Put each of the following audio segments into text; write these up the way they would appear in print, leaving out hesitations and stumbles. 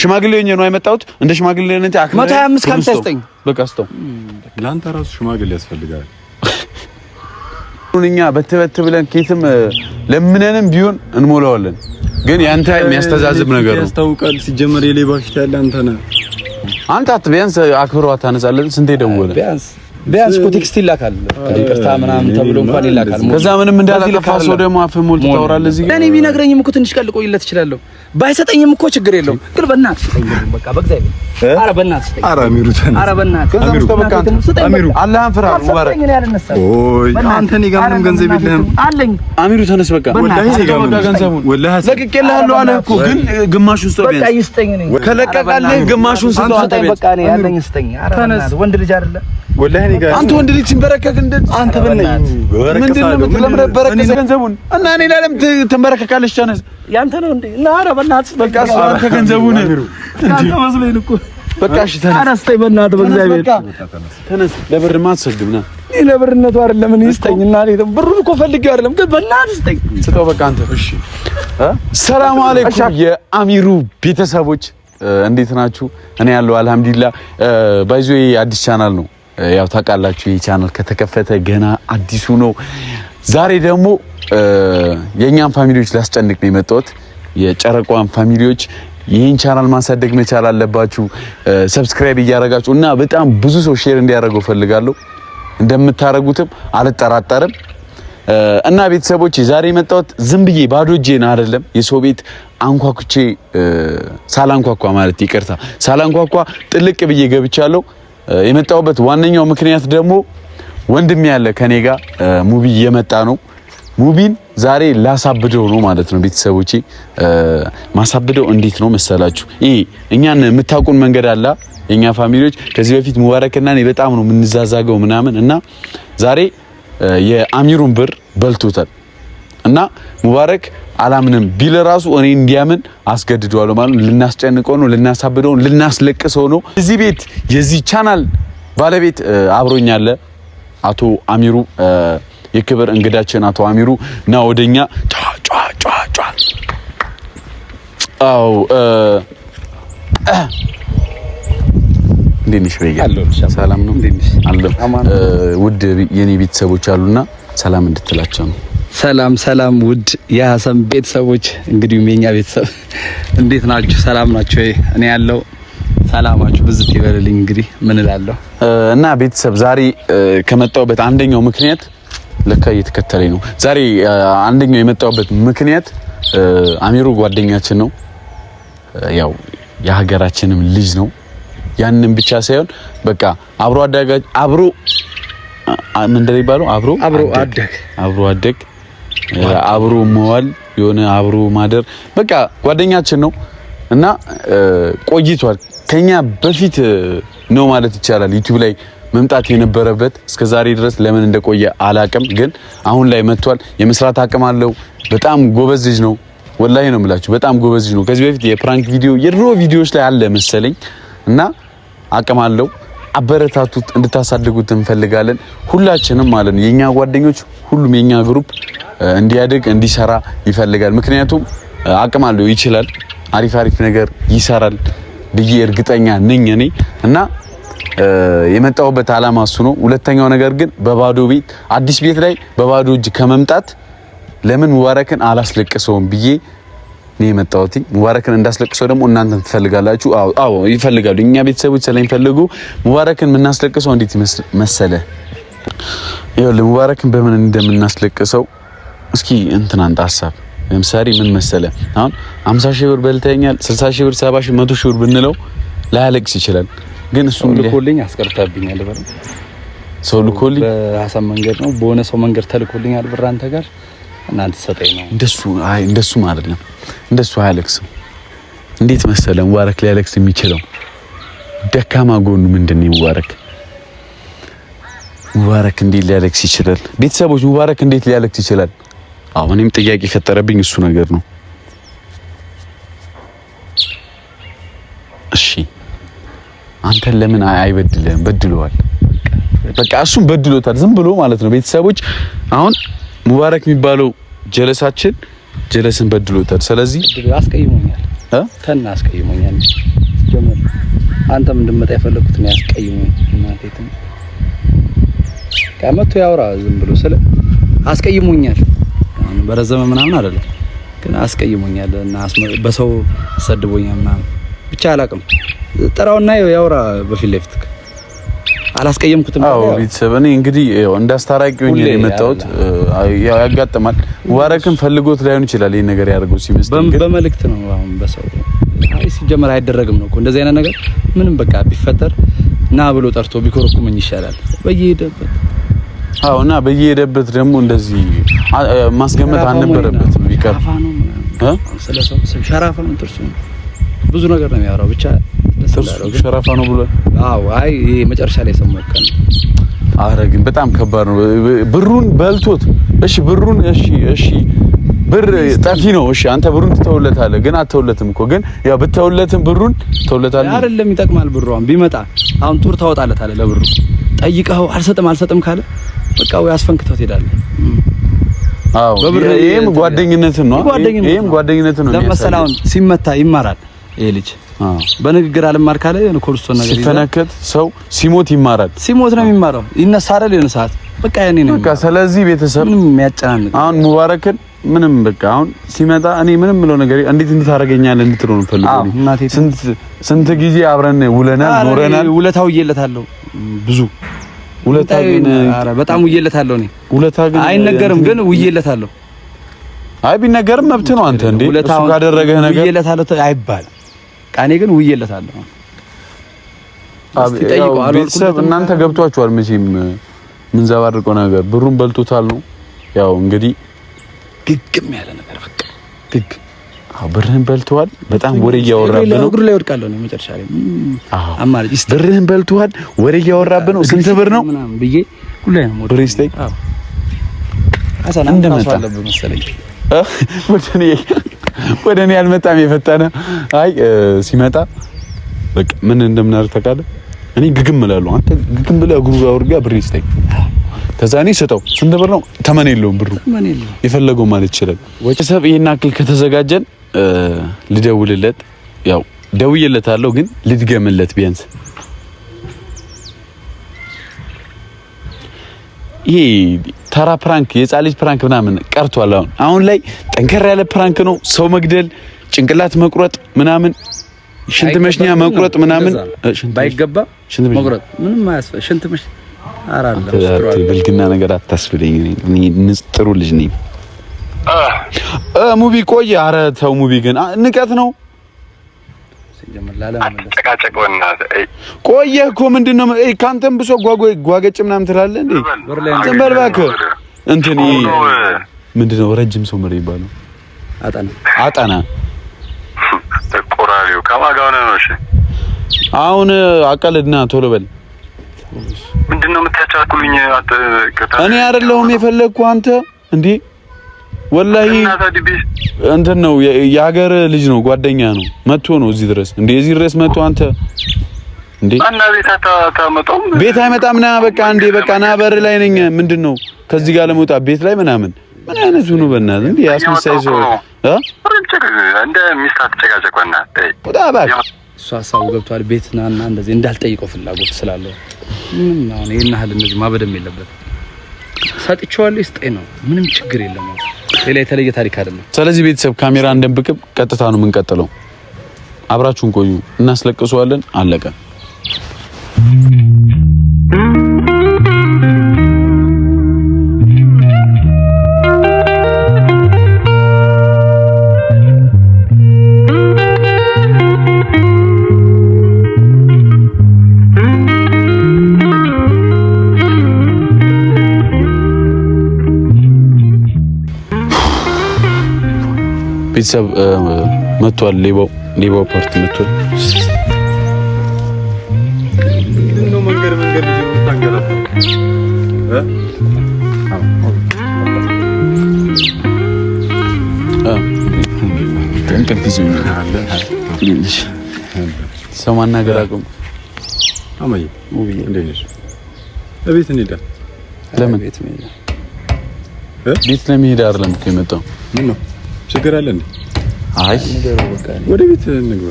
ሽማግሌ ሆኜ ነው የመጣሁት እንደ ሽማግሌ ነኝ አክመ 125 ካምስተኝ በቃ አስተው ላንተ ራሱ ሽማግሌ ያስፈልጋል እኛ በተበት ብለን ኬትም ለምነንም ቢሆን እንሞላዋለን ግን ያንተ የሚያስተዛዝብ ነገር ነው ያስታውቃል ሲጀመር የሌባ ፊት ያለ አንተ ቢያንስ አክብሯት ታነጻለን ስንቴ ደወለ ቢያንስ እኮ ቴክስት ይላካል ይቅርታ ምናምን ተብሎ እንኳን ይላካል ከዛ ምንም እንዳላጠፋ ሰው ደግሞ አፍህ ሞልቶ ታወራለህ እዚህ እኔ ቢነግረኝም እኮ ትንሽ ቀን ልቆይለት እችላለሁ ባይሰጠኝም እኮ ችግር የለውም ግን በእናትህ በቃ በእግዚአብሔር ኧረ በእናትህ ኧረ አሚሩ ተነስ ኧረ በእናትህ አሚሩ አላህን ፍራ ሙባረክ ኦይ አንተ እኔ ጋር ምንም ገንዘብ የለህም አለኝ አሚሩ ተነስ በቃ ወላሂ እኔ ጋር ምንም ገንዘቡን ወላሂ ለቅቄልሃለሁ አለህ እኮ ግን ግማሹን ስጠው በቃ ይስጠኝ ነኝ ከለቀቀልህ ግማሹን ስጠው በቃ እኔ ያለኝ ይስጠኝ ኧረ በእናትህ ወንድ ልጅ አይደለ ወላሂ እኔ ጋር አንተ ወንድ ልጅ ሲንበረከክ እንደ አንተ በእናትህ ምንድነው የምትለምረበረክ ገንዘቡን እና እኔ ለለም ትንበረከካለሽ ተነስ ያንተ ነው እንዴ እና ኧረ በእናትህ በቃ አንተ ገንዘቡን አንተ መስለኝ እኮ በቃ እሺ ተነስ አረስተኝ በእናትህ በእግዚአብሔር ተነስ ለብርማ አትሰግድም ና እኔ ለብርነቱ አይደለም እኔ ይስጠኝና እኔ ብሩን እኮ ፈልጌው አይደለም ግን በእናትህ ይስጠኝ ስጠው በቃ አንተ እሺ ሰላም አለይኩም የአሚሩ ቤተሰቦች እንዴት ናችሁ እኔ ያለው አልহামዱሊላህ ባይዞ አዲስ ቻናል ነው ያው ታውቃላችሁ ይሄ ቻናል ከተከፈተ ገና አዲሱ ነው ዛሬ ደግሞ የኛን ፋሚሊዎች ላስጨንቅ ነው የመጣሁት የጨረቋን ፋሚሊዎች ይሄን ቻናል ማሳደግ መቻል አለባችሁ ሰብስክራይብ እያደረጋችሁ እና በጣም ብዙ ሰው ሼር እንዲያደርገው ፈልጋለሁ እንደምታረጉትም አልጠራጠርም እና ቤተሰቦች ዛሬ የመጣሁት ዝም ብዬ ባዶ እጄን አይደለም የሰው ቤት አንኳኩቼ ሳላንኳኳ ማለት ይቅርታ ሳላንኳኳ ጥልቅ ብዬ ገብቻለሁ የመጣሁበት ዋነኛው ምክንያት ደግሞ ወንድም ያለ ከኔ ጋር ሙቢ እየመጣ ነው ሙቢን ዛሬ ላሳብደው ነው ማለት ነው ቤተሰቦቼ ማሳብደው እንዴት ነው መሰላችሁ ይሄ እኛን የምታውቁን መንገድ አለ የኛ ፋሚሊዎች ከዚህ በፊት ሙባረክና እኔ በጣም ነው የምንዛዛገው ምናምን እና ዛሬ የአሚሩን ብር በልቶታል እና ሙባረክ አላምንም ቢል ራሱ እኔ እንዲያምን አስገድዷል ማለት ልናስጨንቀው ነው ልናሳብደው ልናስለቅሰው ነው እዚህ ቤት የዚህ ቻናል ባለቤት አብሮኛል አቶ አሚሩ የክብር እንግዳችን አቶ አሚሩ ና ወደኛ ጫ አው እንዴት ነሽ በይጋ ሰላም ነው አለው ውድ የኔ ቤተሰቦች አሉና ሰላም እንድትላቸው ነው ሰላም ውድ የሐሰን ቤተሰቦች እንግዲህ የኛ ቤተሰብ እንዴት ናችሁ ሰላም ናችሁ እኔ ያለው ሰላማችሁ ብዝት ይበልልኝ እንግዲህ ምን እላለሁ እና ቤተሰብ ዛሬ ከመጣሁበት አንደኛው ምክንያት ለካ እየተከተለኝ ነው ዛሬ አንደኛው የመጣሁበት ምክንያት አሚሩ ጓደኛችን ነው ያው የሀገራችንም ልጅ ነው ያንንም ብቻ ሳይሆን በቃ አብሮ ምንድነው ይባለው አብሮ አደግ አብሮ መዋል የሆነ አብሮ ማደር በቃ ጓደኛችን ነው እና ቆይቷል ከኛ በፊት ነው ማለት ይቻላል ዩቲዩብ ላይ መምጣት የነበረበት እስከዛሬ ድረስ ለምን እንደቆየ አላቅም ግን አሁን ላይ መጥቷል የመስራት አቅም አለው በጣም ጎበዝ ልጅ ነው ወላሂ ነው የምላችሁ በጣም ጎበዝ ልጅ ነው ከዚህ በፊት የፕራንክ ቪዲዮ የድሮ ቪዲዮዎች ላይ አለ መሰለኝ እና አቅም አለው አበረታቱት እንድታሳድጉት እንፈልጋለን ሁላችንም ማለት ነው የኛ ጓደኞች ሁሉም የኛ ግሩፕ እንዲያድግ እንዲሰራ ይፈልጋል ምክንያቱም አቅም አለው ይችላል አሪፍ ነገር ይሰራል ብዬ እርግጠኛ ነኝ እኔ እና የመጣሁበት አላማ እሱ ነው ሁለተኛው ነገር ግን በባዶ ቤት አዲስ ቤት ላይ በባዶ እጅ ከመምጣት ለምን ሙባረክን አላስለቅሰውም ብዬ ነው የመጣሁት ሙባረክን እንዳስለቅሰው ደግሞ እናንተም ትፈልጋላችሁ አዎ ይፈልጋሉ እኛ ቤተሰቦች ስለሚፈልጉ ሙባረክን ምናስለቅሰው እንዴት መሰለ ይኸው ለሙባረክን በምን እንደምናስለቅሰው እስኪ እንትን አንተ ሐሳብ ለምሳሌ ምን መሰለ አሁን 50 ሺህ ብር በልተኛል 60 ሺህ ብር 70 ሺህ 100 ሺህ ብር ብንለው ላያለቅስ ይችላል ግን እሱ ልኮልኝ አስቀርታብኛል ብር ሰው ልኮልኝ በሐሳብ መንገድ ነው በሆነ ሰው መንገድ ተልኮልኛል ብር አንተ ጋር እናንተ ሰጠኝ ነው እንደሱ አይደለም እንደሱ አያለቅስም እንዴት መሰለ ሙባረክ ሊያለቅስ የሚችለው ደካማ ጎኑ ምንድነው ሙባረክ እንዴት ሊያለቅስ ይችላል ቤተሰቦች ሙባረክ እንዴት ሊያለቅስ ይችላል አሁንም ጥያቄ ፈጠረብኝ እሱ ነገር ነው እሺ አንተ ለምን አይበድልህም በድሏል በቃ እሱም በድሎታል ዝም ብሎ ማለት ነው ቤተሰቦች አሁን ሙባረክ የሚባለው ጀለሳችን ጀለስን በድሎታል ስለዚህ ከና አስቀይሞኛል ጀመር አንተም እንድመጣ የፈለኩት ነው ያስቀይሞኝ እናቴት ካመቱ ያውራ ዝም ብሎ ስለ አስቀይሞኛል በረዘመ ምናምን አይደለም ግን አስቀይሞኛል እና በሰው ሰድቦኛል ምናምን ብቻ አላቅም ጥራውና ያውራ በፊት ለፊት አላስቀየምኩትም አዎ ቤተሰብ እኔ እንግዲህ እንዳስታራቂው ነው የመጣሁት ያጋጥማል ሙባረክን ፈልጎት ላይሆን ይችላል ይሄን ነገር ያደርገው ሲመስል በመልእክት ነው አሁን በሰው አይ ሲጀመር አይደረግም ነው እኮ እንደዚህ አይነት ነገር ምንም በቃ ቢፈጠር ና ብሎ ጠርቶ ቢኮርኩመኝ ይሻላል በየሄደበት አውና በየሄደበት ደግሞ እንደዚህ ማስገመት አልነበረበት ነው ይቀር ስለሰው ሸራፋ ነው ጥርሱ ብዙ ነገር ነው የሚያወራው ብቻ ሸራፋ ነው ብሎ አዎ አይ መጨረሻ ላይ ሰሞከን አረ ግን በጣም ከባድ ነው ብሩን በልቶት እሺ ብሩን እሺ ብር ጠፊ ነው እሺ አንተ ብሩን ትተውለታለህ ግን አትተውለትም እኮ ግን ያው ብትተውለትም ብሩን ትተውለታለህ አይደለም ይጠቅማል ብሩ አሁን ቢመጣ አሁን ቱር ታወጣለታለህ ለብሩ ጠይቀው አልሰጥም ካለ በቃ ወይ አስፈንክተው ትሄዳለህ አዎ ይሄም ጓደኝነት ነው ይሄም ጓደኝነት ነው ለምሳሌ ሲመታ ይማራል ይሄ ልጅ በንግግር አልማር ካለ የሆነ ኮርሶን ነገር ሲፈነከት ሰው ሲሞት ይማራል ሲሞት ነው የሚማረው ይነሳራል የሆነ ሰዓት በቃ ያኔ ነው በቃ ስለዚህ ቤተሰብ ምንም የሚያጨናንቅ አሁን ሙባረክን ምንም በቃ አሁን ሲመጣ እኔ ምንም ብለው ነገር እንዴት ታረጋኛለህ እንድትለው ነው ፈልገው ስንት ጊዜ አብረን ውለናል ኖረናል ውለታው ይየለታለሁ ብዙ ውለታ ግን አረ በጣም ውየለታለሁ እኔ ውለታ ግን አይነገርም ግን ውየለታለሁ አይ ቢነገርም መብት ነው አንተ እንዴ እሱ ካደረገ ነገር ውየለታለሁ አይባልም ቃኔ ግን ውየለታለሁ ቤተሰብ እናንተ ገብቷችኋል መቼም ምን ዘባርቀው ነገር ብሩን በልቶታል ነው ያው እንግዲህ ግግም ያለ ነገር በቃ ግግ ብርህን በልቷል በጣም ወሬ እያወራብህ ነው እግሩ ላይ ወድቃለሁ ነው መጨረሻ ላይ አማራጭ ብርህን በልቷል ወሬ እያወራብህ ነው ስንት ብር ነው ምናምን ብዬ ሁሌ ነው ብሬስቴክ አሳና እንደመጣለብ መሰለኝ ወደኔ ያልመጣም የፈጠነ አይ ሲመጣ በቃ ምን እንደምናደርግ ታውቃለህ እኔ ግግም እላለሁ አንተ ግግም ብለህ እግሩ ጋር ወርጋ ብሬስቴክ ከዛ እኔ ሰጠው ስንት ብር ነው ተመን የለውም ብሩ የፈለገው ማለት ይችላል ወጭሰብ ይሄን አክል ከተዘጋጀን ልደውልለት ያው ደውዬለታለሁ ግን ልድገምለት ቢያንስ ይሄ ተራ ፕራንክ የጻልጅ ፕራንክ ምናምን ቀርቷል አሁን ላይ ጠንከር ያለ ፕራንክ ነው ሰው መግደል ጭንቅላት መቁረጥ ምናምን ሽንት መሽኛ መቁረጥ ምናምን ባይገባ ሽንት መቁረጥ ምንም ማያስፈ ሽንት መሽ አራለ ብልግና ነገር አታስብለኝ እኔ ንጥሩ ልጅ ነኝ ሙቢ ቆይ አረ ተው ሙቢ ግን ንቀት ነው ተቃጨቀውና ቆየህ እኮ ምንድነው ካንተም ብሶ ጓገጭ ምናምን ትላለህ እንዴ ዘንበል እባክህ እንትን ምንድነው ረጅም ሰው መሪ ይባላል አጣና ቆራሪው ከማጋው ነው እሺ አሁን አቀልድና ቶሎ በል ምንድነው የምታጫኩልኝ እኔ አይደለሁም የፈለግኩ አንተ እንዴ ወላሂ እንትን ነው የሀገር ልጅ ነው ጓደኛ ነው መጥቶ ነው እዚህ ድረስ እንዴ እዚህ ድረስ መጥቶ አንተ እንዴ እና ቤት አታመጣም ቤት አይመጣም ና በቃ እንዴ በቃ ና በር ላይ ነኝ ምንድነው ከዚህ ጋር ለመውጣት ቤት ላይ ምናምን ምን አይነቱ ነው በእናትህ እንዴ ያስመሳይ ሰው እንደ ሚስት አትጨቃጨቁና ወጣባክ እሱ ሀሳቡ ገብቷል ቤት ናና እንደዚህ እንዳልጠይቀው ፍላጎት ስላለው ምንም አሁን ይሄን ያህል እንደዚህ ማበደም የለበት ሰጥቼዋለሁ ይስጠኝ ነው ምንም ችግር የለም ሌላ የተለየ ታሪክ አይደለም ስለዚህ ቤተሰብ ካሜራ እንደምብቅም ቀጥታ ነው የምንቀጥለው አብራችሁን ቆዩ እናስለቅሰዋለን አለቀ ቤተሰብ መጥቷል ሌባው ፓርቲ መጥቷል ነው መንገድ ልጅ ታንገላታ እንቅልፍ ይዞኛል ሰው ማናገር አቁም አማዬ ሙቢዬ እንዴት ነሽ እቤት እንሂዳ ለምን ቤት ለመሄድ አይደለም እኮ የመጣው ምን ነው ችግር አለ እንዴ አይ ወደ ቤት እንግባ።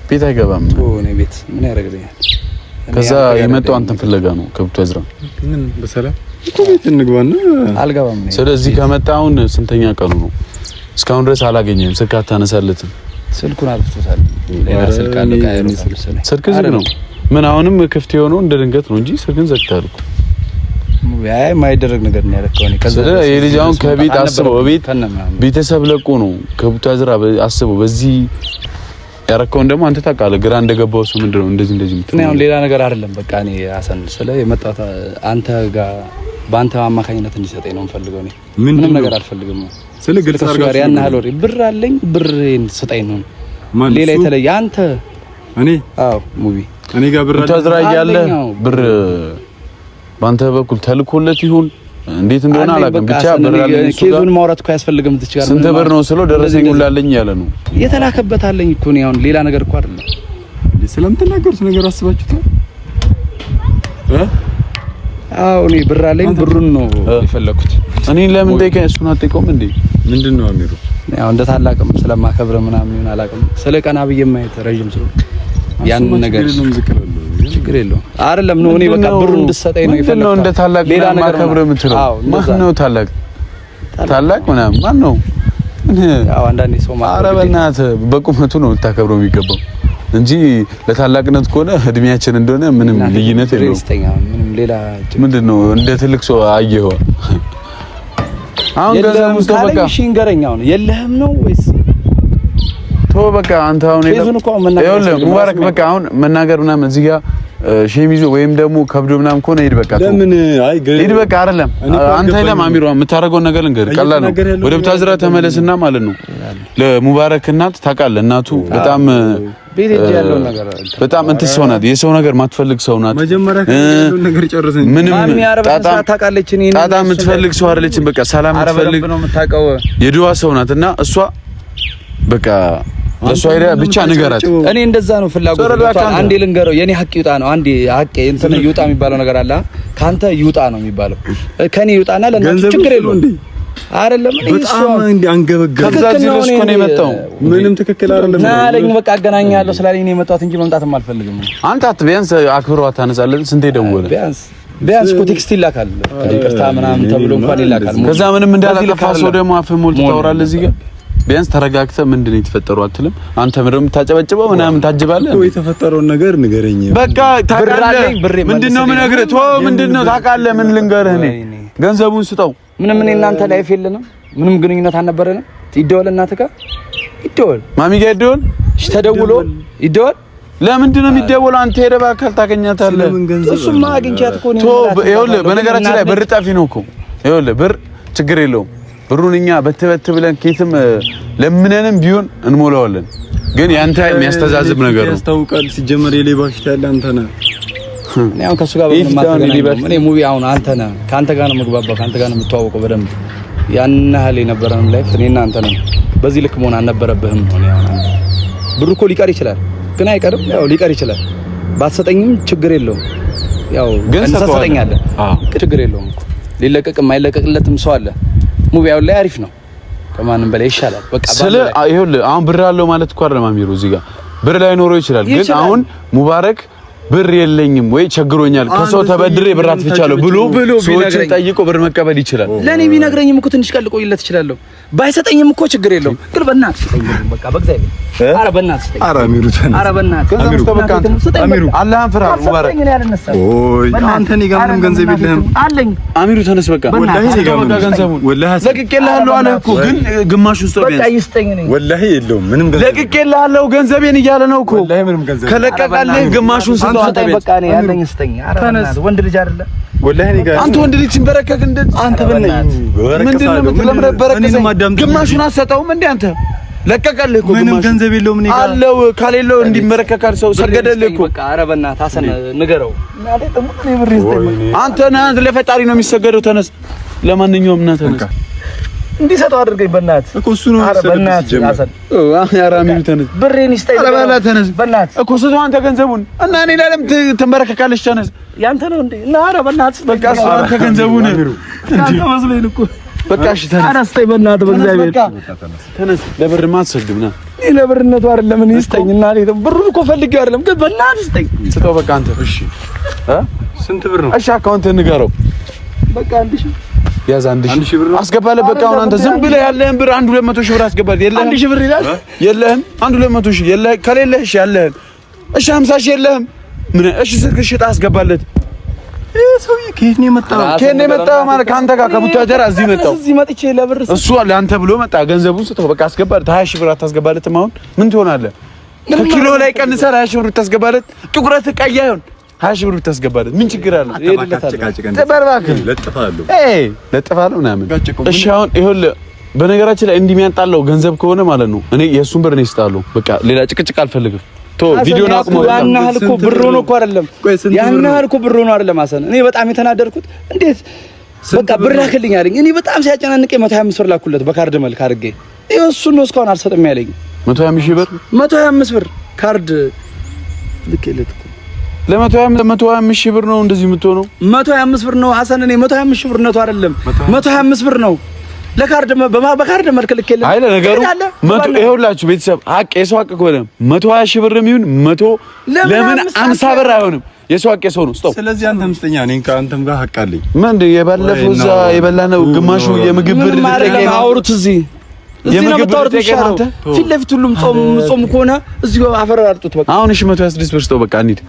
ቤት አይገባም። እኔ ቤት ምን ያደርግልኛል? ከዛ የመጣው አንተን ፍለጋ ነው ከብቶ አዝራ። ምን በሰላም እኮ ቤት እንግባና አልገባም። ስለዚህ ከመጣውን ስንተኛ ቀኑ ነው? እስካሁን ድረስ አላገኘህም። ስልክ አታነሳለትም። ስልኩን አልፍቶታል። ሌላ ስልክ አለ ካይሮ መሰለኝ። ስልክ ዝግ ነው። ምን አሁንም ክፍት የሆነው እንደ ድንገት ነው እንጂ ስልክን ዘግተሃል እኮ። ያይ የማይደረግ ነገር ነው ያደረከው። እኔ ከዛ የልጅ አሁን ከቤት አስበው ቤተሰብ ለቆ ነው ከብቶ አዝራ አስበው። በዚህ ያረከውን ደግሞ አንተ ታውቃለህ። ግራ እንደገባው ሰው ምንድነው እንደዚህ እኔ አሁን ሌላ ነገር አይደለም። በቃ እኔ አሰን ስለ የመጣሁት አንተ ጋር በአንተ አማካኝነት እንዲሰጠኝ ነው የምፈልገው። እኔ ምንም ነገር አልፈልግም። ስለ ግልጽ አድርጋ ያን ያህል ወሬ ብር አለኝ ብሬን ስጠኝ ነው። ሌላ የተለየ አንተ እኔ ሙቪ እኔ ጋር ብር አዝራ እያለ ብር ባንተ በኩል ተልኮለት ይሁን እንዴት እንደሆነ አላውቅም። ብቻ ብር አለኝ። ኬዙን ማውራት እኮ ያስፈልግም ትችላለህ። ስንት ብር ነው ስለው ደረሰኝ ሁላለኝ ያለ ነው የተላከበት አለኝ እኮ ነው። አሁን ሌላ ነገር እኮ አይደለም። ስለምትናገሩት ነገር አስባችሁታል? እኔ ብር አለኝ ብሩን ነው የፈለኩት። እኔ ለምን ጠይቀኝ? እሱን አትጠይቀውም እንዴ? ምንድነው አሚሩ? ያው እንደ ታላቅም ስለማከብረ ምናምን ይሁን አላውቅም። ስለ ቀና ብዬ ማየት ረጅም ስለ ያን ነገር ችግር የለውም አይደለም ነው። እኔ በቃ ብሩን እንድትሰጠኝ ነው የፈለኩት። ነው እንደ ታላቅ ሌላ ነገር ማከብረ የምትለው ማን ነው? ታላቅ ምናምን ማን ነው? ያው አንዳንዴ ሰው ማለት ኧረ በእናትህ በቁመቱ ነው ልታከብረው የሚገባው እንጂ ለታላቅነት ከሆነ እድሜያችን እንደሆነ ምንም ልዩነት የለውም። ምንም ሌላ ምንድነው እንደ ትልቅ ሰው አየኸው። አሁን ገንዘቡን ተበቃ ሽንገረኛው ነው የለህም ነው ወይስ በቃ አንተ አሁን ይኸውልህ ሙባረክ በቃ አሁን መናገር ምናምን እዚህ ጋር ሸሚዞ ወይም ደግሞ ከብዶ ምናምን ከሆነ ሂድ በቃ ለምን አይ ሂድ በቃ አይደለም አንተ ለማሚሮ የምታረጋው ነገር ልንገርህ ቀላል ነው ወደ ብታዝራ ተመለስና ማለት ነው ለሙባረክ እናት ታውቃለህ እናቱ በጣም ቤት እጅ ያለው ነገር በጣም እንትን ሰው ናት የሰው ነገር ማትፈልግ ሰው ናት መጀመሪያ ያለው ነገር ጨርሰን ምንም ጣጣ ታውቃለች እኔ ጣጣ የምትፈልግ ሰው አይደለችም በቃ ሰላም የምትፈልግ ነው የምታውቀው የድዋ ሰው ናት እና እሷ በቃ ለሷ አይደል ብቻ ንገራት እኔ እንደዛ ነው ፍላጎት አንዴ ልንገረው የኔ ሀቅ ይውጣ ነው አንዴ ሀቅ እንትን ይውጣ የሚባለው ነገር አለ ካንተ ይውጣ ነው የሚባለው ከኔ ይውጣና ለእናንተ ችግር የለውም አይደለም በጣም እንዴ አንገበገበ ከዛ ድረስ እኮ ነው የመጣው ምንም ትክክል አይደለም ናለኝ በቃ አገናኛለሁ ስላለኝ ነው የመጣሁት እንጂ መምጣትም አልፈልግም አንተ ቢያንስ አክብሮት ታነጻለን ስንቴ ደወለ ቢያንስ እኮ ቴክስት ይላካል ይቅርታ ምናምን ተብሎ እንኳን ይላካል ከዛ ምንም እንዳላጠፋ ሰው ደግሞ አፍህ ሞልቶ ታወራለህ እዚህ ጋር ቢያንስ ተረጋግተህ ምንድነው የተፈጠረው አትልም አንተ ምንም የምታጨበጭበው ምናምን ታጅባለህ ወይ የተፈጠረው ነገር ንገረኝ በቃ ታውቃለህ ምንድነው ምነግርህ ምንድነው ታውቃለህ ምን ልንገርህ እኔ ገንዘቡን ስጠው ምንም እኔ እናንተ ላይፍ የለንም ምንም ግንኙነት አልነበረንም ይደወል እናትህ ጋር ይደወል ማሚ ጋር ይደወል እሺ ተደውሎ ይደወል ለምንድን ነው የሚደወለው አንተ ሄደህ በአካል ታገኛታለህ እሱማ አግኝቻት እኮ ነው ይኸውልህ በነገራችን ላይ ብር ጠፊ ነው እኮ ይኸውልህ ብር ችግር የለውም ብሩን እኛ በትበት ብለን ኬትም ለምንንም ቢሆን እንሞላዋለን ግን ያንተ የሚያስተዛዝብ ነገር ነው ያስታውቃል ሲጀመር የሌባ ፊት ያለ አንተ ነህ እኔ አሁን ከሱ ጋር እኔ ሙቪ አሁን አንተ ነህ ካንተ ጋር ነው መግባባው ካንተ ጋር ነው የምትዋወቀው በደንብ ያን ያህል የነበረን ላይፍ እኔና አንተ ነን በዚህ ልክ መሆን አልነበረብህም ነው ያው ብሩ እኮ ሊቀር ይችላል ግን አይቀርም ያው ሊቀር ይችላል ባትሰጠኝም ችግር የለውም ያው ግን ሰጠኛለህ ችግር የለውም ሊለቀቅ የማይለቀቅለትም ሰው አለ ሙቪያው ላይ አሪፍ ነው ከማንም በላይ ይሻላል በቃ ስለ ይኸውልህ አሁን ብር አለው ማለት እኮ አይደለም አሚሮ እዚህ ጋር ብር ላይ ኖሮ ይችላል ግን አሁን ሙባረክ ብር የለኝም ወይ ቸግሮኛል ከሰው ተበድሬ ብር አጥፍቻለሁ ብሎ ሰዎችን ጠይቆ ብር መቀበል ይችላል ለኔ ቢነግረኝም እኮ ትንሽ ቀልቆይለት ይችላል ባይሰጠኝም እኮ ችግር የለውም ግን በእናትህ ስጠኝ በቃ በእግዚአብሔር ኧረ በእናትህ ስጠኝ ኧረ አሚሩ ኧረ በእናትህ አሚሩ አላህን ፍራ ሙባረክ ኦይ አንተ እኔ ጋር ምንም ገንዘብ የለህም አለኝ አሚሩ ተነስ በቃ ወላሂ እኔ ጋር ምንም ገንዘቡን ወላሂ ለቅቄልሃለሁ አለ እኮ ግን ግማሹን ስጠኝ በቃ ይስጠኝ ነኝ ወላሂ የለውም ምንም ገንዘብ ለቅቄልሃለሁ ገንዘቤን እያለ ነው እኮ ወላሂ ምንም ገንዘብ ከለቀቀልህ ግማሹን ስጠኝ በቃ እኔ ያለኝ ስጠኝ ኧረ ወንድ ልጅ አይደለ ወላሂ እኔ ጋር አንተ ወንድ ልጅ ሲንበረከክ እንደ አንተ ምንድነው የምትለምረበረከኝ ግማሹን አሰጠውም እንዴ አንተ ለቀቀልህ እኮ ምንም ገንዘብ የለውም እኔ ጋር አለው ካሌለው እንዲመረከካል ሰው ሰገደልህ እኮ በቃ ኧረ በእናትህ ሐሰን ንገረው አንተ ነህ ለፈጣሪ ነው የሚሰገደው ተነስ ለማንኛውም እና ተነስ እንዲሰጠው አድርገኝ በእናትህ እኮ እሱ ነው በእናትህ ሐሰን ኧረ አሚሩ ተነስ ብሬን ይስጠኝ በእናትህ ተነስ በእናትህ እኮ ስጠው አንተ ገንዘቡን እና እኔ ለለም ትንበረከካለች ተነስ ያንተ ነው እንዴ እና ኧረ በእናትህ በቃ እሱ አንተ ገንዘቡን አንተ መስሎኝ እኮ በቃ እሺ ተነስ። አራስተኝ በእናትህ በእግዚአብሔር ተነስ። ለብርማ አትሰግድም ና። እኔ ለብርነቱ አይደለም እኔ ስጠኝ እና ብሩን እኮ ፈልጌው አይደለም ግን በእናትህ ስጠኝ። ስጠው በቃ አንተ። እሺ ስንት ብር ነው? እሺ አካውንት ንገረው። በቃ 1000 ያዝ። 1000 ብር አስገባለህ። በቃ አሁን አንተ ዝም ብለህ ያለህን ብር 200 ሺህ ብር አስገባለህ። የለህም 1000 ብር ይላል። የለህም 200 ሺህ የለህ። ከሌለህ እሺ ያለህን እሺ 50 ሺህ የለህም። ምን እሺ ስልክ ሽጣ አስገባለት። ሰውዬ ከየት ነው የመጣው? ከየት ነው የመጣው ማለት ከአንተ ጋር ከቡታጀራ እዚህ መጣው። እዚህ መጥቼ ለብር እሱ ለአንተ ብሎ መጣ። ገንዘቡን ስጠው በቃ አስገባለት። 20 ሺህ ብር አታስገባለትም? አሁን ምን ትሆናለህ? ከኪሎ ላይ ቀንሰህ 20 ሺህ ብር ታስገባለት። ጥቁረት ቀይ አይሆን 20 ሺህ ብር ታስገባለት ምን ችግር አለው? ለጥፋለሁ ምናምን። እሺ አሁን ይኸውልህ በነገራችን ላይ እንዲህ የሚያጣለው ገንዘብ ከሆነ ማለት ነው እኔ የእሱን ብር ነው ይስጣለሁ። በቃ ሌላ ጭቅጭቅ አልፈልግም። ቪዲዮን አቁሞ ያን ያህል እኮ ብር ሆኖ እኮ አይደለም። ያን ያህል እኮ ብር ሆኖ አይደለም ሐሰን። እኔ በጣም የተናደድኩት እንዴት በቃ ብር ላክልኝ አለኝ። እኔ በጣም ሲያጨናንቀኝ 125 ብር ላኩለት በካርድ መልክ አድርጌ። ይኸው እሱን ነው እስካሁን አልሰጥም ያለኝ። 125 ሺህ ብር 125 ብር ካርድ ልኬለት እኮ ለ125 ሺህ ብር ነው እንደዚህ የምትሆነው። 125 ብር ነው ሐሰን። እኔ 125 ሺህ ብር ነቱ አይደለም 125 ብር ነው ለካርድ በካርድ መልክ ልኬለት። አይ ለነገሩ ይኸውላችሁ ቤተሰብ ሀቅ የሰው ሀቅ ከሆነ 120 ሺህ ብር የሚሆን 100 ለምን 50 ብር አይሆንም? የሰው ሀቅ የሰው ነው። ስጠው። ስለዚህ አንተም ስጠኛ። እኔ ከአንተም ጋር ሀቅ አለኝ። ምን የባለፈው እዛ የበላነው ግማሹ የምግብ ብር ልጠይቀኝ ነው። አውሩት እዚህ ነው የምታወሩት። ፊት ለፊት ሁሉም ጾም ከሆነ እዚህ አፈር አርጡት በቃ። አሁን እሺ 126 ብር ስጠው በቃ እንሂድ።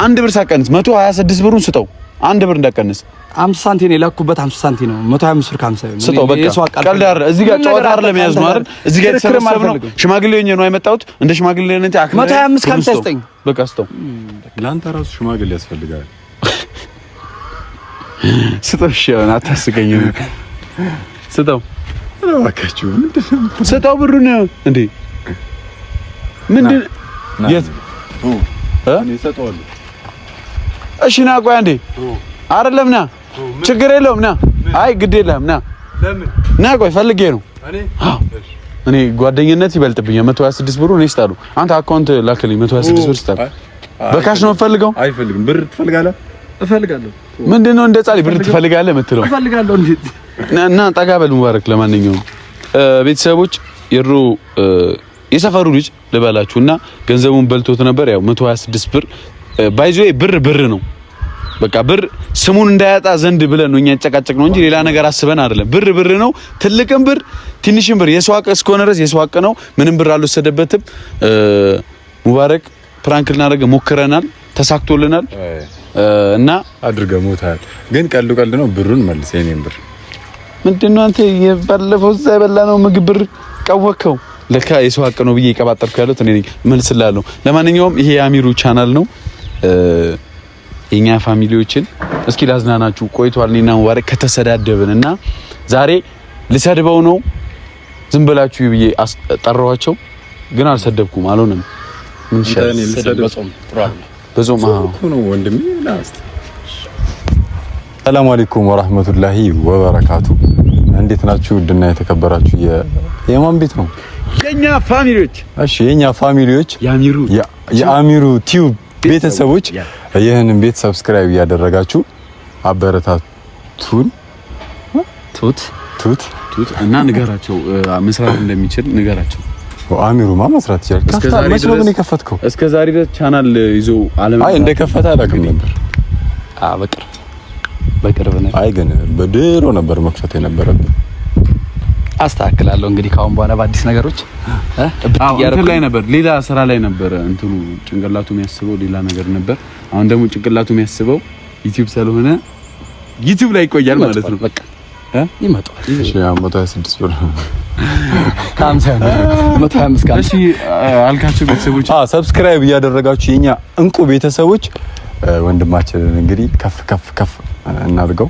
አንድ ብር ሳቀንስ 126 ብሩን ስጠው። አንድ ብር እንዳቀንስ 50 ሳንቲም ነው የላኩበት። 50 ሳንቲም ነው 125 ብር ከ50 ስጠው በቃ። ቀልዳር እዚህ ጋር ጨዋታ አይደለም ያዝ ነው አይደል? እዚህ ጋር የተሰበሰብነው ሽማግሌ ሆኜ ነው የመጣሁት። እንደ ሽማግሌ ነኝ አክብሬ 125 ከ50 ስጠኝ በቃ ስጠው። ለአንተ ራሱ ሽማግሌ ያስፈልጋል። ስጠው። እሺ አታስቀኝ። ስጠው እባካችሁ። ስጠው ብሩን እንዴ ምንድን የት እኔ እሰጠዋለሁ። እሺ ና ቆይ አንዴ አይደለም ና ችግር የለውም ና። አይ ግድ የለህም ና ና ቆይ ፈልጌ ነው እኔ ጓደኝነት ይበልጥብኛል። 126 ብሩ እኔ ስጣሉ። አንተ አካውንት ላክልኝ 126 ብር ስጣሉ። በካሽ ነው ፈልገው። አይፈልግም። ብር ትፈልጋለህ? እፈልጋለሁ። ምንድነው እንደ ጻሊ ብር ትፈልጋለህ የምትለው? እፈልጋለሁ እንዴ እና ጠጋ በል ሙባረክ። ለማንኛውም ቤተሰቦች የድሮ የሰፈሩ ልጅ ልበላችሁና ገንዘቡን በልቶት ነበር። ያው 126 ብር ባይዞይ ብር ነው በቃ ብር ስሙን እንዳያጣ ዘንድ ብለን ነው እኛ ጨቃጨቅ ነው እንጂ ሌላ ነገር አስበን አይደለም። ብር ነው። ትልቅም ብር ትንሽም ብር የሰው ሀቅ እስከሆነ ድረስ የሰው ሀቅ ነው። ምንም ብር አልወሰደበትም። ሙባረክ ፕራንክ ልናደርግ ሞክረናል፣ ተሳክቶልናል እና አድርገህ ሞታል። ግን ቀልድ ነው። ብሩን መልስ። የኔን ብር ምንድነው አንተ የባለፈው እዛ የበላነው ምግብ ብር ቀወከው። ለካ የሰው ሀቅ ነው ብዬ ይቀባጠርኩ ያለው እኔ መልስላለሁ። ለማንኛውም ይሄ የአሚሩ ቻናል ነው። የኛ ፋሚሊዎችን እስኪ ላዝናናችሁ ቆይቷል። እኔና ሙባረክ ከተሰዳደብንና ዛሬ ልሰድበው ነው ዝም ብላችሁ ብዬ ጠራኋቸው፣ ግን አልሰደብኩም። አልሆነም። ምን ይሻላል? በጾም ነው ወንድሜ። ሰላም አለይኩም ወራህመቱላሂ ወበረካቱ። እንዴት ናችሁ? ውድና የተከበራችሁ የማን ቤት ነው? የኛ ፋሚሊዎች። እሺ የኛ ፋሚሊዎች የአሚሩ ቲዩብ ቤተሰቦች ይህንን ቤት ሰብስክራይብ እያደረጋችሁ አበረታቱን። ቱት እና ንገራቸው መስራት እንደሚችል ንገራቸው። አሚሩማ መስራት ይችላል። መቼ ነው የከፈትከው? እስከ ዛሬ ድረስ ቻናል ይዞ አለም አይ እንደከፈተ አላውቅም ነበር። በቅርብ ነው። አይ ግን በድሮ ነበር መክፈት የነበረብህ። አስተካክላለሁ እንግዲህ ካሁን በኋላ በአዲስ ነገሮች እንትን ላይ ነበር፣ ሌላ ስራ ላይ ነበር። እንትኑ ጭንቅላቱ የሚያስበው ሌላ ነገር ነበር። አሁን ደግሞ ጭንቅላቱ የሚያስበው ዩቲዩብ ስለሆነ ዩቲዩብ ላይ ይቆያል ማለት ነው። በቃ ይመጣል። እሺ 126 ብር 125 እሺ አልካቸው ቤተሰቦች ሰብስክራይብ እያደረጋችሁ የኛ እንቁ ቤተሰቦች ወንድማችንን እንግዲህ ከፍ እናድርገው።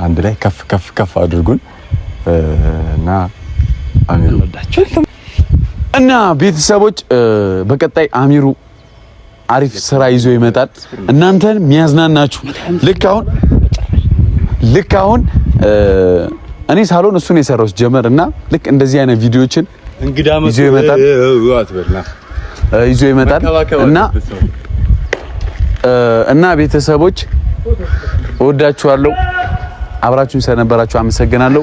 አንድ ላይ ከፍ አድርጉን እና አሚሩ እና ቤተሰቦች በቀጣይ አሚሩ አሪፍ ስራ ይዞ ይመጣል። እናንተን የሚያዝናናችሁ ልክ አሁን እኔ ሳሎን እሱ ነው የሰራው ጀመር እና ልክ እንደዚህ አይነት ቪዲዮዎችን እንግዳ ይዞ ይመጣል እና ቤተሰቦች እወዳችኋለሁ። አብራችሁን ስለነበራችሁ አመሰግናለሁ።